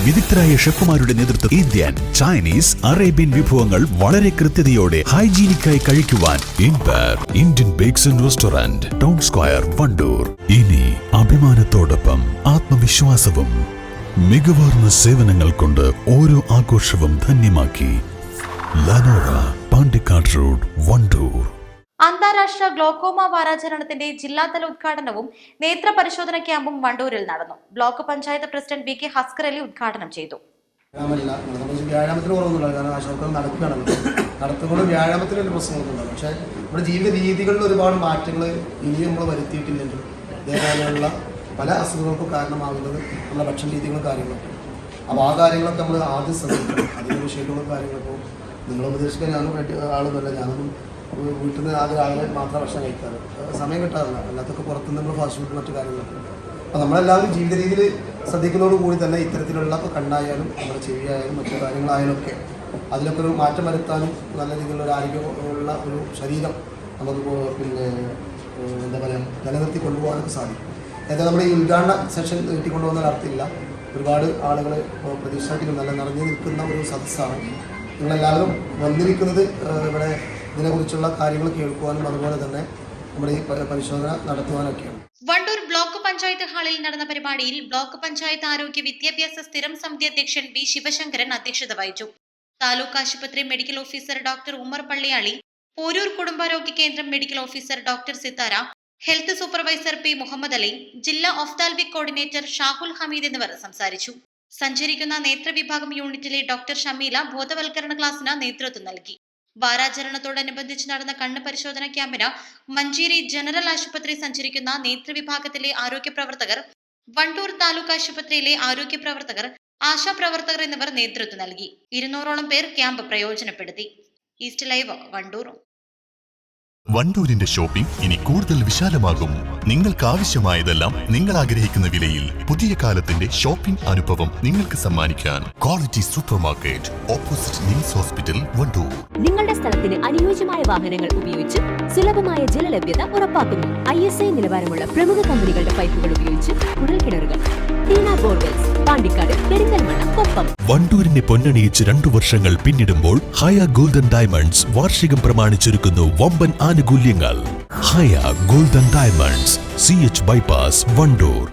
വിദഗ്ധരായ ഷെഫുമാരുടെ നേതൃത്വം Indian, Chinese, Arabian വിഭവങ്ങൾ വളരെ കൃത്യതയോടെ ഹൈജീനിക്കായി കഴിക്കുവാൻ Indian bakes and restaurant, town square, Wandoor. ഇനി അഭിമാനത്തോടൊപ്പം ആത്മവിശ്വാസവും. മികവാർന്ന സേവനങ്ങൾ കൊണ്ട് ഓരോ ആഘോഷവും ധന്യമാക്കി. ലനോറ, പാണ്ടിക്കാട് റോഡ്, വണ്ടൂർ. അന്താരാഷ്ട്ര ഗ്ലോക്കോമ വാരാചരണത്തിന്റെ ജില്ലാതല ഉദ്ഘാടനവും നേത്ര പരിശോധന ക്യാമ്പും വണ്ടൂരിൽ നടന്നു. Block panchayat president V K Haskar Ali ഉദ്ഘാടനം ചെയ്തു. വ്യായാമത്തിന് കുറവൊന്നുമില്ല, കാരണം ആശുപത്രി നടക്കുകയാണല്ലോ, നടത്തുകൊണ്ട് വ്യായാമത്തിന് ഒരു പ്രശ്നമൊന്നുമില്ല. പക്ഷേ നമ്മുടെ ജീവിത രീതികളിൽ ഒരുപാട് മാറ്റങ്ങൾ ഇനിയും നമ്മൾ വരുത്തിയിട്ടില്ലെങ്കിൽ ഇതേപോലെയുള്ള പല അസുഖങ്ങൾക്കും കാരണമാകുന്നത് നമ്മുടെ ഭക്ഷണ രീതികളും കാര്യങ്ങളൊക്കെ. അപ്പോൾ ആ കാര്യങ്ങളൊക്കെ നമ്മൾ ആദ്യം ശ്രദ്ധിക്കണം. അതിൻ്റെ വിഷയങ്ങളും കാര്യങ്ങളൊക്കെ നിങ്ങൾ ഉപദേശിക്കാൻ ഞാനും ആളൊന്നുമല്ല, ഞാനൊന്നും വീട്ടിൽ നിന്ന് ആദ്യം രാവിലെ മാത്രം ഭക്ഷണം കഴിക്കാറ്, സമയം കിട്ടാറില്ല. അല്ലാത്തൊക്കെ പുറത്തുനിന്ന് നമ്മൾ ഫാസ്റ്റ് ഫുഡ് മറ്റു കാര്യങ്ങളൊക്കെ. അപ്പോൾ നമ്മളെല്ലാവരും ജീവിത രീതിയിൽ ശ്രദ്ധിക്കുന്നതോടുകൂടി തന്നെ ഇത്തരത്തിലുള്ള കണ്ണായാലും നമ്മുടെ ചെവിയായാലും മറ്റു കാര്യങ്ങളായാലും ഒക്കെ അതിലൊക്കെ ഒരു മാറ്റം വരുത്താനും നല്ല രീതിയിലുള്ള ഒരു ആരോഗ്യമുള്ള ഒരു ശരീരം നമുക്ക് എന്താ പറയുക നിലനിർത്തി കൊണ്ടുപോകാനൊക്കെ സാധിക്കും. എന്നാൽ നമ്മുടെ ഈ ഉദ്ഘാടന സെഷൻ നീട്ടിക്കൊണ്ടുപോകുന്ന അർത്ഥമില്ല. ഒരുപാട് ആളുകൾ പ്രതീക്ഷയ്ക്ക് നല്ല നിറഞ്ഞു നിൽക്കുന്ന ഒരു സദസ്സാണ്. നിങ്ങളെല്ലാവരും വന്നിരിക്കുന്നത് ഇവിടെ ഇതിനെക്കുറിച്ചുള്ള കാര്യങ്ങൾ കേൾക്കുവാനും അതുപോലെ തന്നെ നമ്മുടെ ഈ പരിശോധന നടത്തുവാനൊക്കെയാണ്. വണ്ടൂർ ബ്ലോക്ക് പഞ്ചായത്ത് ഹാളിൽ നടന്ന പരിപാടിയിൽ ബ്ലോക്ക് പഞ്ചായത്ത് ആരോഗ്യ വിദ്യാഭ്യാസ സ്ഥിരം സമിതി അധ്യക്ഷൻ ബി ശിവശങ്കരൻ അധ്യക്ഷത വഹിച്ചു. താലൂക്ക് ആശുപത്രി medical officer doctor Umar Palliyali, Poroor കുടുംബാരോഗ്യ കേന്ദ്രം medical officer doctor Sithara, health supervisor P Muhammad Ali, ജില്ലാ ഒഫ്താൽമിക് കോർഡിനേറ്റർ ഷാഹുൽ ഹമീദ് എന്നിവർ സംസാരിച്ചു. സഞ്ചരിക്കുന്ന നേത്രവിഭാഗം യൂണിറ്റിലെ ഡോക്ടർ ഷമീല ബോധവൽക്കരണ ക്ലാസിന് നേതൃത്വം നൽകി. വാരാചരണത്തോടനുബന്ധിച്ച് നടന്ന കണ്ണ് പരിശോധന ക്യാമ്പിന് മഞ്ചേരി ജനറൽ ആശുപത്രി സഞ്ചരിക്കുന്ന നേതൃവിഭാഗത്തിലെ ആരോഗ്യ പ്രവർത്തകർ, വണ്ടൂർ താലൂക്ക് ആശുപത്രിയിലെ ആരോഗ്യ പ്രവർത്തകർ, ആശാപ്രവർത്തകർ എന്നിവർ നേതൃത്വം നൽകി. 200ഓളം പേർ ക്യാമ്പ് പ്രയോജനപ്പെടുത്തി. East live, Wandoor. വണ്ടൂരിന്റെ ഷോപ്പിംഗ് ഇനി കൂടുതൽ വിശാലമാകും. നിങ്ങൾക്ക് ആവശ്യമായതെല്ലാം നിങ്ങൾ ആഗ്രഹിക്കുന്ന വിലയിൽ പുതിയ കാലത്തിന്റെ ഷോപ്പിംഗ് അനുഭവം നിങ്ങൾക്ക് സമ്മാനിക്കാൻ quality super market, opposite NIMS hospital, Wandoor. നിങ്ങളുടെ സ്ഥലത്തിന് അനുയോജ്യമായ വാഹനങ്ങൾ ഉപയോഗിച്ച് സുലഭമായ ജലലഭ്യത ഉറപ്പാക്കുന്നു. ISI നിലവാരമുള്ള പ്രമുഖ കമ്പനികളുടെ പൈപ്പുകൾ ഉപയോഗിച്ച് കുഴൽക്കിണറുകൾ, ബോർവെൽസ്, പാണ്ടിക്കാട്, പെരിന്തൽമണ്ണ, കൊപ്പം. വണ്ടൂരിനെ പൊന്നണിയിച്ച് 2 വർഷങ്ങൾ പിന്നിടുമ്പോൾ ഹയ ഗോൾഡൻ ഡയമണ്ട്സ് വാർഷികം പ്രമാണിച്ചൊരുക്കുന്നു വമ്പൻ ആനുകൂല്യങ്ങൾ. Haya golden diamonds, CH bypass, Wandoor.